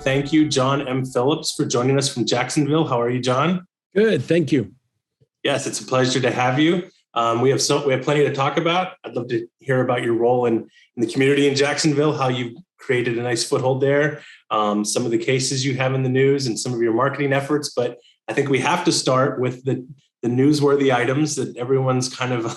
thank you, John M. Phillips, for joining us from Jacksonville. How are you, John? Good, thank you. Yes, it's a pleasure to have you. We have plenty to talk about. I'd love to hear about your role in the community in Jacksonville, how you've created a nice foothold there, some of the cases you have in the news, and some of your marketing efforts. But I think we have to start with the newsworthy items that everyone's kind of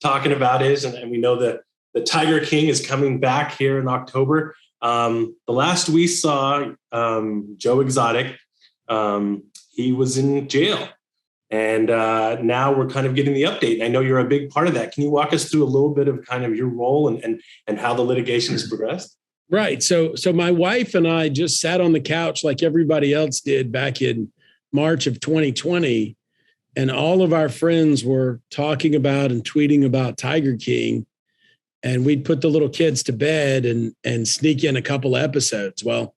talking about and we know that the Tiger King is coming back here in October. The last we saw, Joe Exotic, he was in jail. And now we're kind of getting the update. I know you're a big part of that. Can you walk us through a little bit of kind of your role and how the litigation has progressed? Right. So my wife and I just sat on the couch like everybody else did back in March of 2020. And all of our friends were talking about and tweeting about Tiger King. And we'd put the little kids to bed and sneak in a couple of episodes. Well,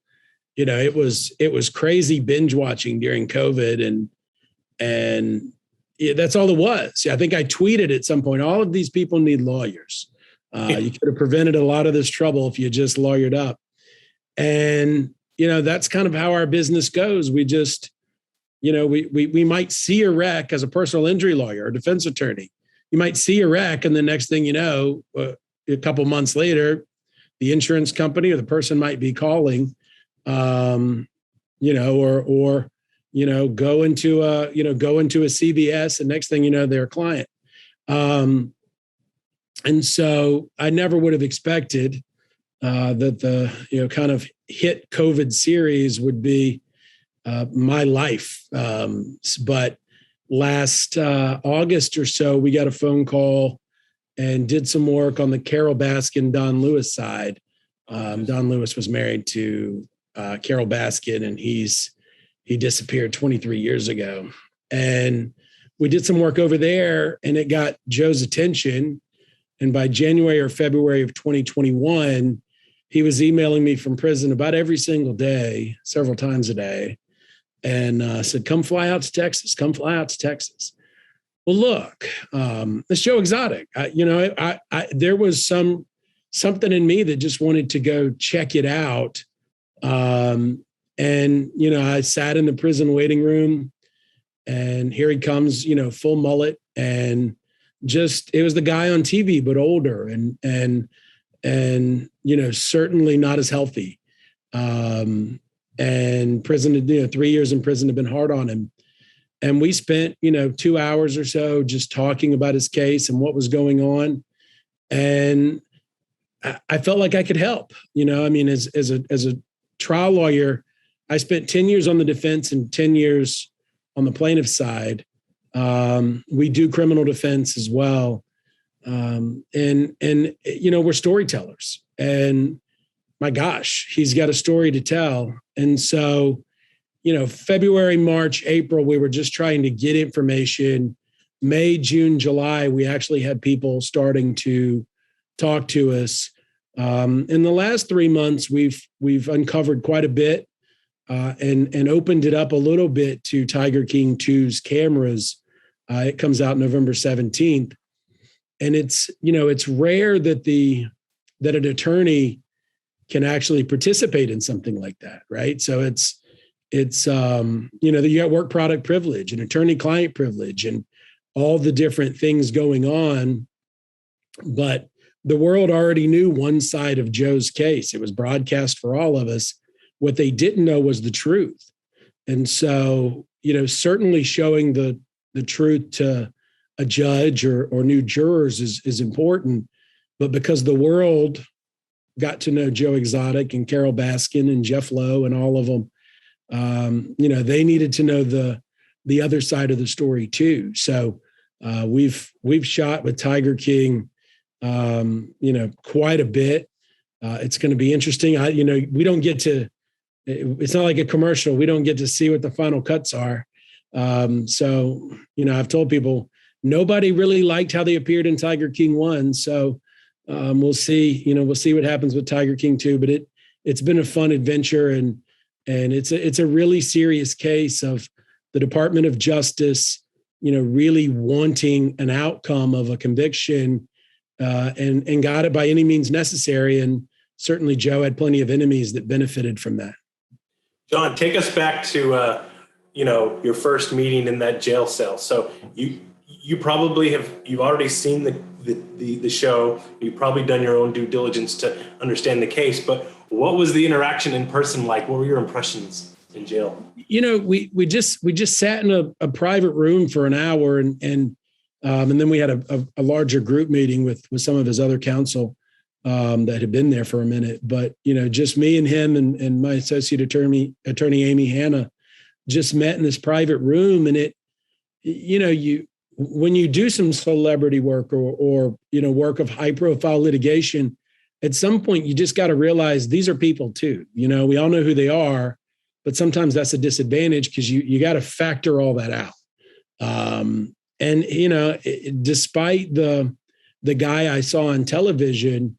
it was crazy binge watching during COVID. And yeah, that's all it was. I think I tweeted at some point, all of these people need lawyers. You could have prevented a lot of this trouble if you just lawyered up. And, that's kind of how our business goes. We just, we might see a wreck as a personal injury lawyer or defense attorney. You might see a wreck, and the next thing you know, a couple months later, the insurance company or the person might be calling, or go into a CVS, and next thing you know, they're a client. And so I never would have expected that the kind of hit COVID series would be my life. But last August or so, we got a phone call and did some work on the Carol Baskin, Don Lewis side. Don Lewis was married to Carol Baskin, and he disappeared 23 years ago. And we did some work over there, and it got Joe's attention. And by January or February of 2021, he was emailing me from prison about every single day, several times a day, and said, come fly out to Texas, come fly out to Texas. Well, look, it's Joe Exotic. There was something in me that just wanted to go check it out. And, I sat in the prison waiting room, and here he comes, full mullet, and it was the guy on TV, but older and certainly not as healthy. And prison, 3 years in prison have been hard on him. And we spent, 2 hours or so just talking about his case and what was going on. And I felt like I could help, as a trial lawyer, I spent 10 years on the defense and 10 years on the plaintiff side. We do criminal defense as well. We're storytellers, and my gosh, he's got a story to tell. And so, February, March, April, we were just trying to get information. May, June, July, we actually had people starting to talk to us. In the last 3 months, we've uncovered quite a bit. And opened it up a little bit to Tiger King 2's cameras. It comes out November 17th. And it's rare that an attorney can actually participate in something like that, right? So it's you got work product privilege and attorney-client privilege and all the different things going on. But the world already knew one side of Joe's case. It was broadcast for all of us. What they didn't know was the truth. And so, certainly showing the truth to a judge or new jurors is important. But because the world got to know Joe Exotic and Carol Baskin and Jeff Lowe and all of them, they needed to know the other side of the story too. So we've shot with Tiger King, quite a bit. It's going to be interesting. We don't get to. It's not like a commercial. We don't get to see what the final cuts are. So, I've told people nobody really liked how they appeared in Tiger King 1. So we'll see, we'll see what happens with Tiger King 2, but it's been a fun adventure, and it's a really serious case of the Department of Justice, really wanting an outcome of a conviction, and got it by any means necessary. And certainly Joe had plenty of enemies that benefited from that. John, take us back to your first meeting in that jail cell. So you probably you've already seen the show. You've probably done your own due diligence to understand the case. But what was the interaction in person like? What were your impressions in jail? We just sat in a private room for an hour, and then we had a larger group meeting with some of his other counsel that had been there for a minute. But just me and him and my associate attorney Amy Hanna just met in this private room. And when you do some celebrity work or work of high profile litigation, at some point you just got to realize these are people too. We all know who they are, but sometimes that's a disadvantage because you got to factor all that out. Despite the guy I saw on television,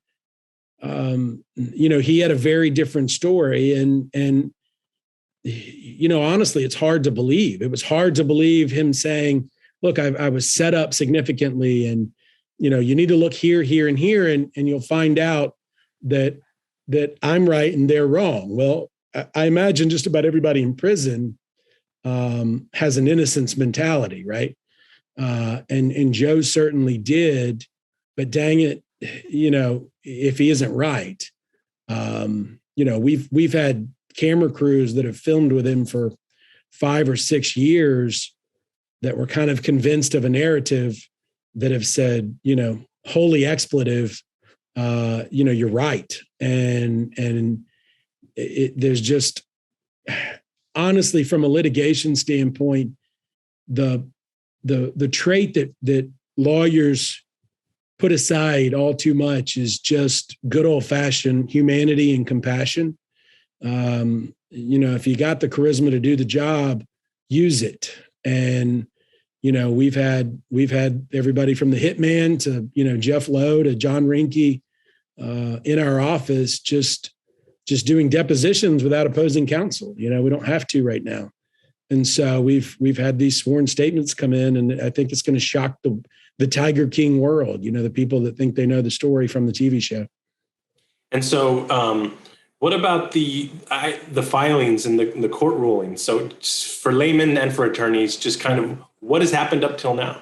he had a very different story, and honestly, it's hard to believe. It was hard to believe him saying, look, I was set up significantly, and you need to look here, here, and here, and you'll find out that I'm right and they're wrong. Well, I imagine just about everybody in prison has an innocence mentality, right? And Joe certainly did, but dang it, if he isn't right, we've had camera crews that have filmed with him for 5 or 6 years that were kind of convinced of a narrative that have said, holy expletive, you're right. And there's just, honestly, from a litigation standpoint, the trait that lawyers put aside all too much is just good old fashioned humanity and compassion. If you got the charisma to do the job, use it. And, we've had everybody from the hitman to, Jeff Lowe to John Rinke in our office, just doing depositions without opposing counsel. We don't have to right now. And so we've had these sworn statements come in, and I think it's going to shock the Tiger King world, the people that think they know the story from the TV show. And so what about the filings and the court rulings? So for laymen and for attorneys, just kind of what has happened up till now?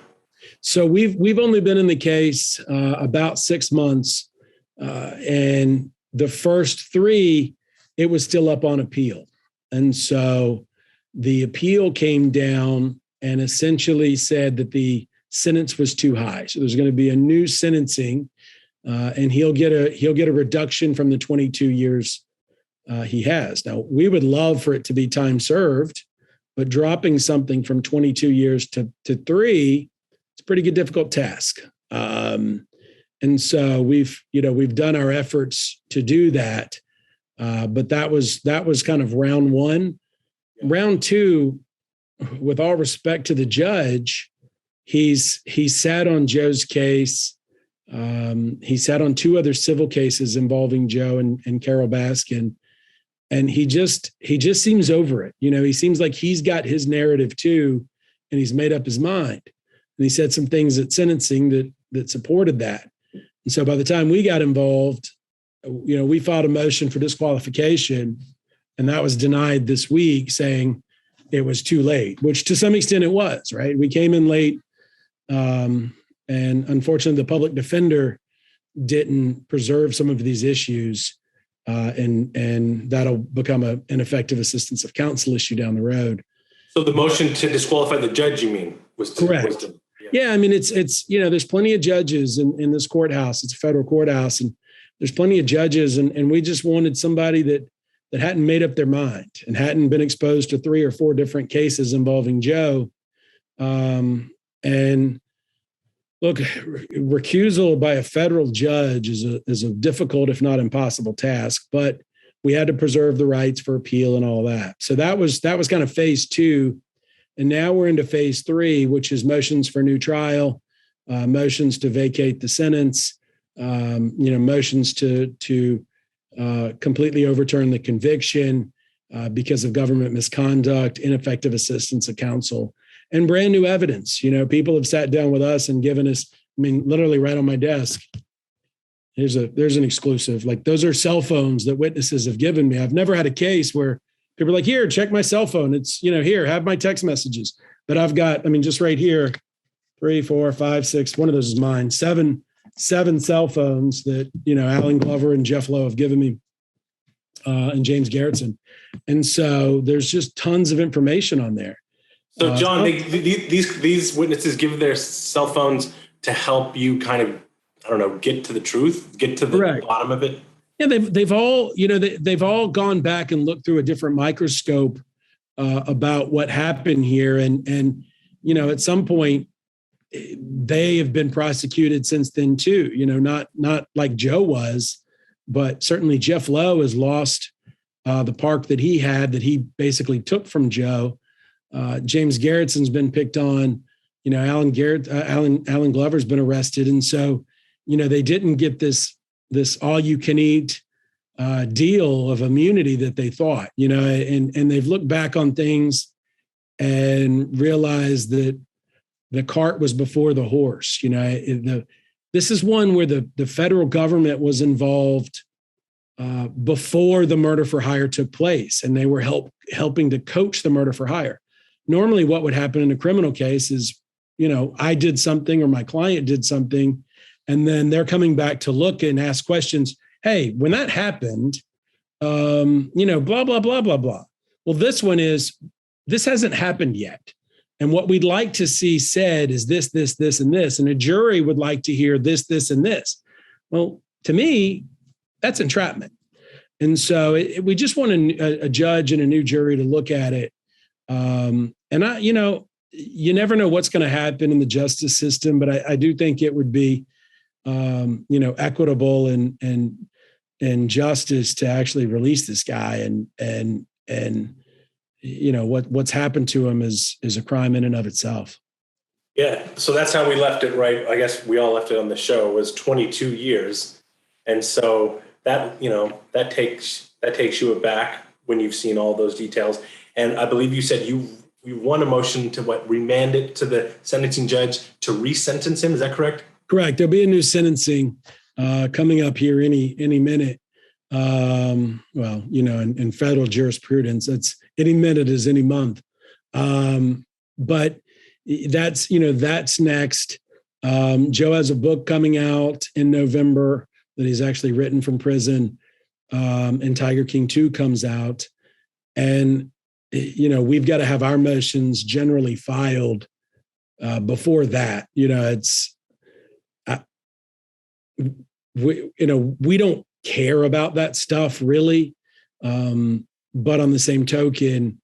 So we've only been in the case about 6 months, and the first 3, it was still up on appeal. And so the appeal came down and essentially said that the sentence was too high. So there's going to be a new sentencing, and he'll get a reduction from the 22 years he has. Now, we would love for it to be time served, but dropping something from 22 years to 3, it's a pretty good, difficult task. And so we've done our efforts to do that. But that was kind of round 1. Round 2, with all respect to the judge, he sat on Joe's case. He sat on 2 other civil cases involving Joe and Carol Baskin. And he just seems over it. He seems like he's got his narrative too, and he's made up his mind. And he said some things at sentencing that supported that. And so by the time we got involved, we filed a motion for disqualification, and that was denied this week, saying it was too late, which to some extent it was, right? We came in late, and unfortunately the public defender didn't preserve some of these issues, and that'll become an ineffective assistance of counsel issue down the road. So the motion to disqualify the judge, you mean, was correct? Yeah, I mean, it's there's plenty of judges in this courthouse. It's a federal courthouse, and there's plenty of judges, and we just wanted somebody that hadn't made up their mind and hadn't been exposed to 3 or 4 different cases involving Joe. And look, recusal by a federal judge is a difficult, if not impossible, task. But we had to preserve the rights for appeal and all that. So that was kind of phase 2. And now we're into phase 3, which is motions for new trial, motions to vacate the sentence, motions to completely overturn the conviction because of government misconduct, ineffective assistance of counsel, and brand new evidence. People have sat down with us and given us, literally right on my desk, there's an exclusive. Like, those are cell phones that witnesses have given me. I've never had a case where people are like, here, check my cell phone. It's, here, have my text messages that I've got. I mean, just right here, 3, 4, 5, 6, one of those is mine, seven cell phones that, Alan Glover and Jeff Lowe have given me, and James Garrettson. And so there's just tons of information on there. So John, these witnesses give their cell phones to help you kind of, I don't know, get to the truth, get to the bottom of it. Yeah, they've all, they've all gone back and looked through a different microscope about what happened here. And at some point, they have been prosecuted since then too, not like Joe was, but certainly Jeff Lowe has lost the park that he had that he basically took from Joe. James Garrettson's been picked on, Alan Glover's been arrested. And so, they didn't get this all you can eat deal of immunity that they thought, and they've looked back on things and realized that the cart was before the horse. This is one where the federal government was involved before the murder for hire took place, and they were helping to coach the murder for hire. Normally what would happen in a criminal case is, I did something or my client did something, and then they're coming back to look and ask questions. Hey, when that happened, blah, blah, blah, blah, blah. Well, this hasn't happened yet. And what we'd like to see said is this, this, this, and this. And a jury would like to hear this, this, and this. Well, to me, that's entrapment. And so we just want a judge and a new jury to look at it. And you never know what's going to happen in the justice system, but I do think it would be, equitable and justice to actually release this guy and what's happened to him is a crime in and of itself. Yeah. So that's how we left it, right? I guess we all left it on the show, was 22 years. And so that takes you aback when you've seen all those details. And I believe you said you won a motion to remand it to the sentencing judge to resentence him. Is that correct? Correct. There'll be a new sentencing coming up here any minute. In federal jurisprudence, it's any minute is any month. But that's next. Joe has a book coming out in November that he's actually written from prison. And Tiger King 2 comes out. And, we've got to have our motions generally filed before that. We don't care about that stuff really. But on the same token,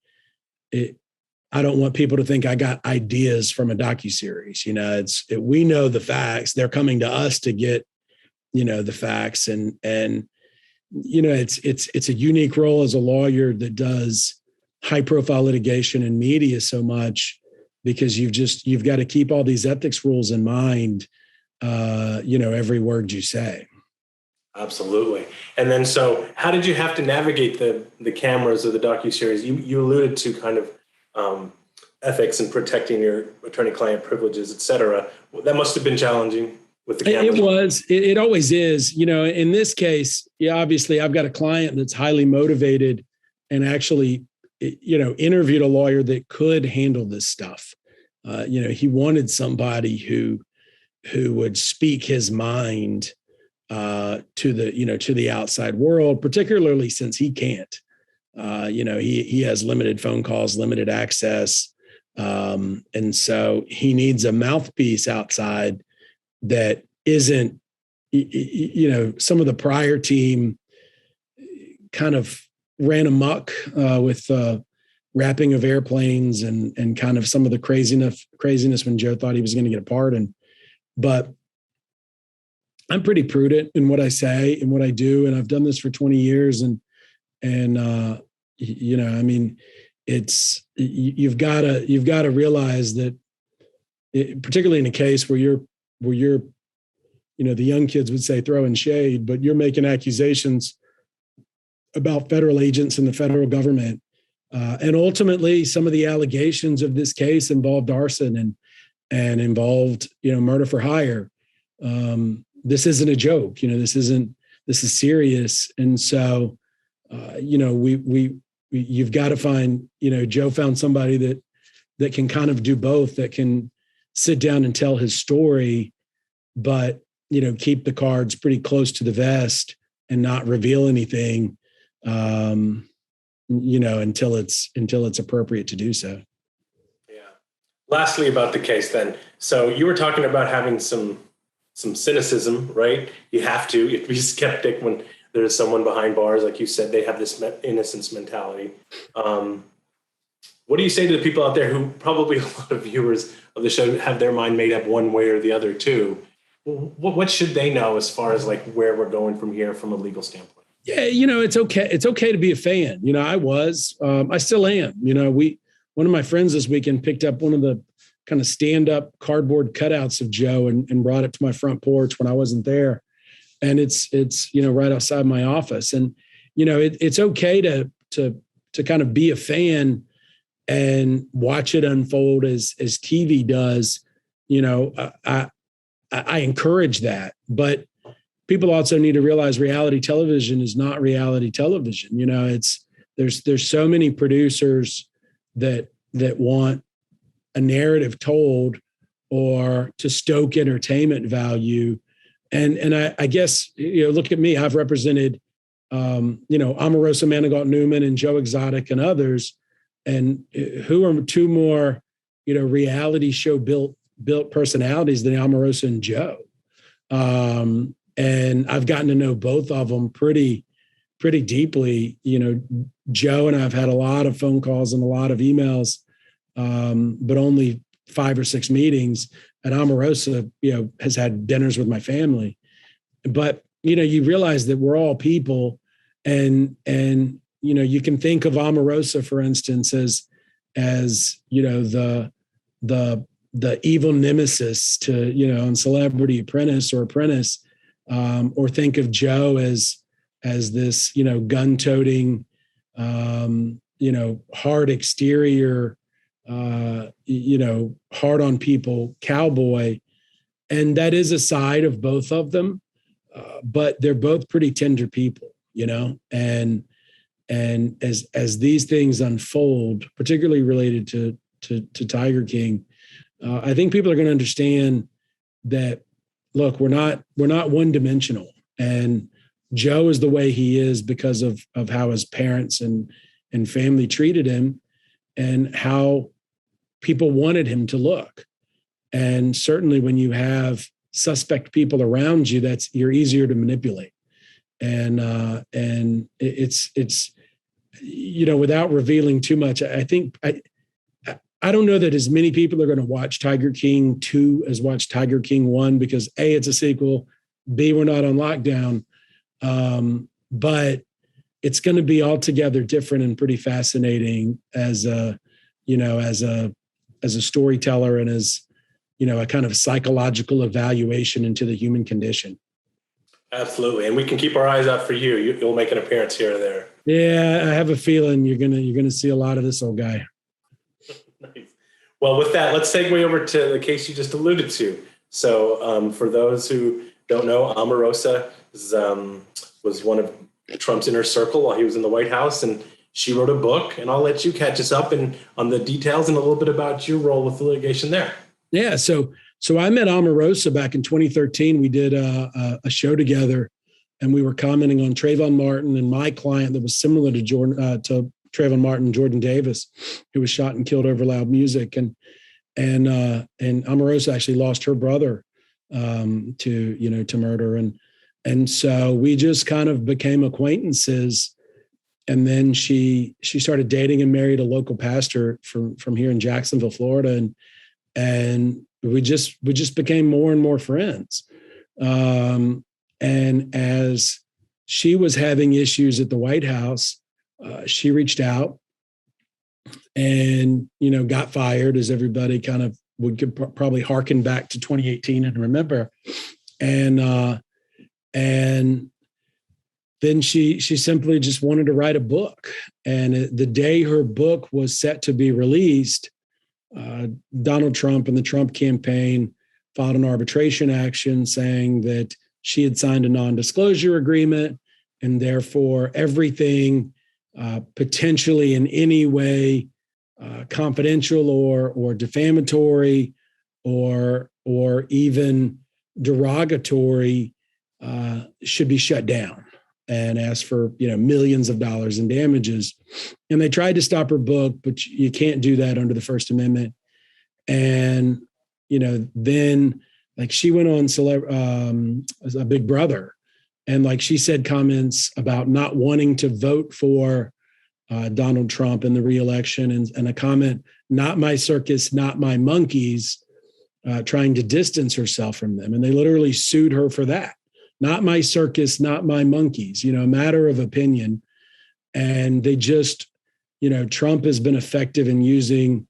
I don't want people to think I got ideas from a docuseries. We know the facts. They're coming to us to get, the facts, and it's a unique role as a lawyer that does high profile litigation and media so much, because you've got to keep all these ethics rules in mind, every word you say. Absolutely. And then, so how did you have to navigate the cameras of the docuseries? You alluded to kind of ethics and protecting your attorney-client privileges, et cetera. That must have been challenging with the cameras. It was. It always is. In this case, obviously I've got a client that's highly motivated and actually, interviewed a lawyer that could handle this stuff. He wanted somebody who would speak his mind to the outside world, particularly since he can't. He has limited phone calls, limited access, and so he needs a mouthpiece outside that isn't. Some of the prior team kind of ran amok with wrapping of airplanes and kind of some of the craziness when Joe thought he was going to get a pardon. But I'm pretty prudent in what I say and what I do. And I've done this for 20 years. And it's, you've got to realize that particularly in a case where you're, the young kids would say throwing shade, but you're making accusations about federal agents and the federal government. And ultimately some of the allegations of this case involved arson and involved, murder for hire. This isn't a joke, this is serious. And so, we you've got to find, Joe found somebody that can kind of do both, that can sit down and tell his story, but, keep the cards pretty close to the vest and not reveal anything, until it's appropriate to do so. Yeah. Lastly, about the case then. So you were talking about having some cynicism, right? You have to be skeptic when there's someone behind bars. Like you said, they have this innocence mentality. What do you say to the people out there who probably a lot of viewers of the show have their mind made up one way or the other too? What should they know as far as like where we're going from here from a legal standpoint? Yeah, it's okay. It's okay to be a fan. I still am. One of my friends this weekend picked up one of the kind of stand-up cardboard cutouts of Joe and brought it to my front porch when I wasn't there. And it's right outside my office. And, it's okay to kind of be a fan and watch it unfold as TV does. I encourage that, but people also need to realize reality television is not reality television. There's so many producers that want a narrative told or to stoke entertainment value. And I guess, look at me, I've represented, Omarosa, Manigault Newman and Joe Exotic and others. And who are two more, reality show built personalities than Omarosa and Joe. And I've gotten to know both of them pretty deeply. Joe and I've had a lot of phone calls and a lot of emails, but only 5 or 6 meetings. And Omarosa, has had dinners with my family. But, you realize that we're all people, and you can think of Omarosa, for instance, as the evil nemesis to, on Celebrity Apprentice or Apprentice, or think of Joe as this, gun-toting, hard exterior, hard on people cowboy. And that is a side of both of them, but they're both pretty tender people, and as these things unfold, particularly related to Tiger King, I think people are going to understand that, look, we're not one dimensional, and Joe is the way he is because of how his parents and family treated him and how people wanted him to look. And certainly when you have suspect people around you, you're easier to manipulate. And it's without revealing too much, I think I don't know that as many people are going to watch Tiger King 2 as watch Tiger King 1, because A, it's a sequel, B, we're not on lockdown. But it's going to be altogether different and pretty fascinating as a storyteller and as, a kind of psychological evaluation into the human condition. Absolutely. And we can keep our eyes out for you. You'll make an appearance here or there. Yeah, I have a feeling you're gonna see a lot of this old guy. Nice. Well, with that, let's segue over to the case you just alluded to. So for those who don't know, Omarosa was one of Trump's inner circle while he was in the White House, and she wrote a book, and I'll let you catch us up on the details and a little bit about your role with the litigation there. Yeah. So I met Omarosa back in 2013. We did a show together, and we were commenting on Trayvon Martin and my client that was similar to Trayvon Martin, Jordan Davis, who was shot and killed over loud music. And Omarosa actually lost her brother to murder. And so we just kind of became acquaintances. And then she started dating and married a local pastor from here in Jacksonville, Florida. And we just became more and more friends. And as she was having issues at the White House, she reached out and, got fired, as everybody kind of would probably hearken back to 2018 and remember. And then she simply just wanted to write a book. And the day her book was set to be released, Donald Trump and the Trump campaign filed an arbitration action saying that she had signed a non-disclosure agreement, and therefore everything potentially in any way confidential or defamatory or even derogatory should be shut down and ask for millions of dollars in damages. And they tried to stop her book, but you can't do that under the First Amendment. And then like she went on a Big Brother, and like she said comments about not wanting to vote for Donald Trump in the reelection, and a comment, "Not my circus, not my monkeys," trying to distance herself from them. And they literally sued her for that. Not my circus, not my monkeys, a matter of opinion. And they just, Trump has been effective in using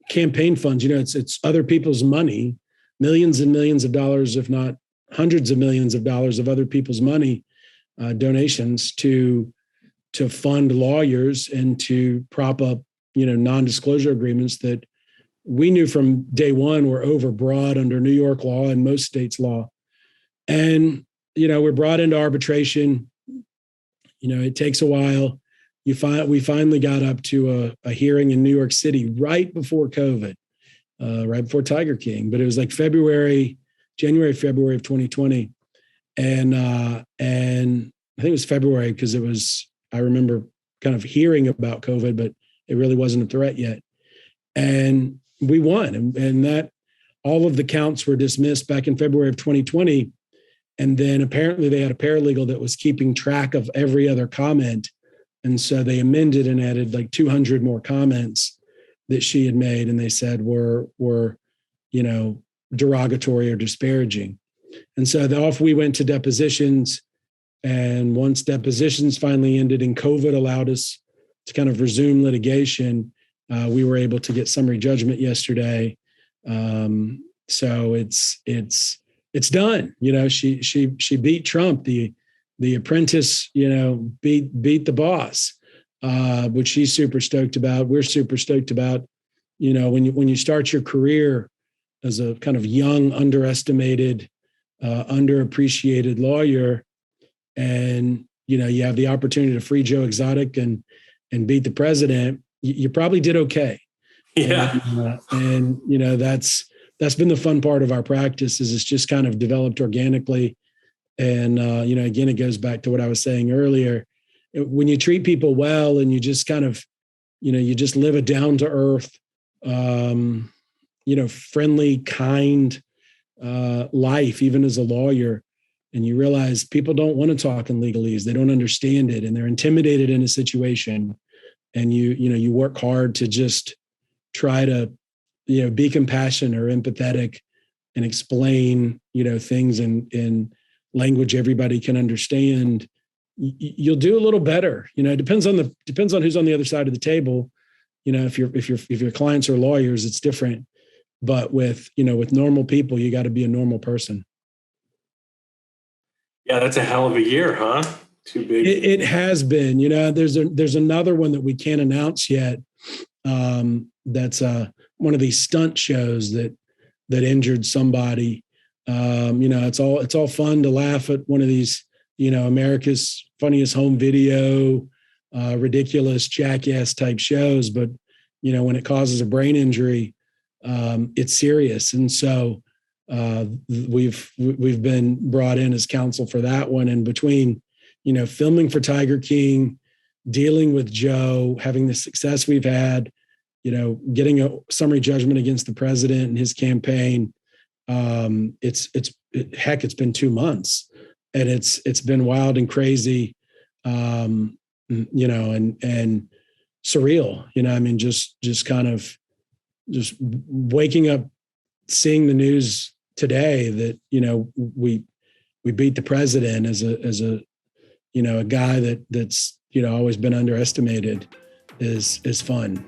campaign funds. It's other people's money, millions and millions of dollars, if not hundreds of millions of dollars of other people's money, donations to fund lawyers and to prop up, non-disclosure agreements that we knew from day one were overbroad under New York law and most states' law. And, we're brought into arbitration. It takes a while. We finally got up to a hearing in New York City right before COVID, right before Tiger King. But it was like January, February of 2020. And I think it was February because I remember kind of hearing about COVID, but it really wasn't a threat yet. And we won. And that all of the counts were dismissed back in February of 2020. And then apparently they had a paralegal that was keeping track of every other comment. And so they amended and added like 200 more comments that she had made. And they said were derogatory or disparaging. And so off we went to depositions. And once depositions finally ended and COVID allowed us to kind of resume litigation, we were able to get summary judgment yesterday. So it's done. She beat Trump. The apprentice, beat the boss, which she's super stoked about. We're super stoked about. When you start your career as a kind of young, underestimated, underappreciated lawyer, and you have the opportunity to free Joe Exotic and beat the president, you probably did okay. Yeah. And that's been the fun part of our practice, is it's just kind of developed organically. And again, it goes back to what I was saying earlier. When you treat people well and you just kind of, you just live a down to earth, friendly, kind life, even as a lawyer, and you realize people don't want to talk in legalese, they don't understand it, and they're intimidated in a situation, and you work hard to just try to be compassionate or empathetic and explain things in language everybody can understand, you'll do a little better. It depends on who's on the other side of the table. If your clients are lawyers, it's different. But with normal people, you got to be a normal person. Yeah, that's a hell of a year, huh? Too big. It has been. There's another one that we can't announce yet. That's one of these stunt shows that injured somebody. It's all fun to laugh at one of these, America's Funniest Home Video, ridiculous jackass type shows. But, when it causes a brain injury, it's serious. And so we've been brought in as counsel for that one. And between, filming for Tiger King, dealing with Joe, having the success we've had, getting a summary judgment against the president and his campaign, it's been 2 months, and it's been wild and crazy, and surreal. Just kind of just waking up, seeing the news today that we beat the president as a a guy that's always been underestimated is fun.